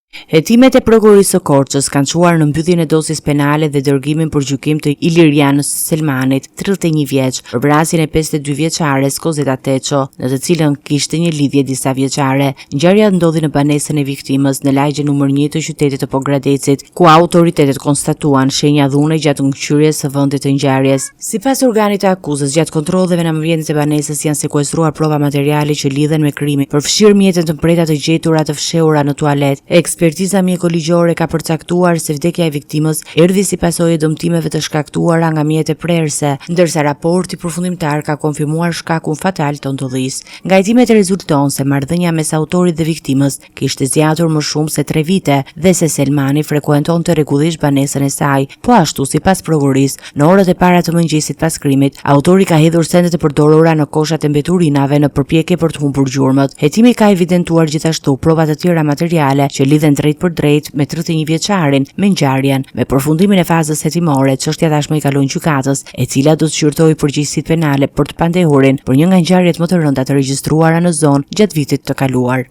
Hetimet e prokurorisë së Korçës kanë çuar në mbylljen e dosjes penale dhe dërgimin për gjykim të Ilirianës Selmanit, 31 vjeç, për vrasjen e 52 vjeçares Kozeta Teço, në të cilën kishte një lidhje disa vjeçare. Ngjarja ndodhi në banesën e viktimës në lagjen nr. 1 të qytetit të Pogradecit, ku autoritetet konstatuan shenja dhune gjatë ngqyrjes së vendit të ngjarjes. Sipas organit të akuzës, gjatë kontrolleve në ambjentet e banesës janë sekuestruar prova materiale që lidhen me krimin, përfshirë mjete të mpreta të gjetura të fshehura në tualet. Ekspertiza mjekoligjore ka përcaktuar se vdekja e viktimës erdhi si pasojë e dëmtimeve të shkaktuara nga mjete prerëse, ndërsa raporti përfundimtar ka konfirmuar shkakun fatal të ndodhisë. Nga hetimet rezulton se marrëdhënia mes autorit dhe viktimës kishte zgjatur më shumë se 3 vite dhe se Selmani frekuentonte rregullisht banesën e saj. Po ashtu, sipas prokurorisë, në orët e para të mëngjesit pas krimit, autori ka hedhur sendet e përdorura në koshat e mbeturinave në përpjekje për të humbur gjurmët. Hetimi ka evidentuar gjithashtu prova të tjera materiale që lidhen drejt për drejt me 31 vjeçarin me ngjarjen. Me përfundimin e fazës hetimore, çështja tashmë i kalon gjykatës, e cila do të shqyrtojë përgjegjësitë penale për të pandehurin për një nga ngjarjet më të rënda të regjistruara në zonë gjatë vitit të kaluar.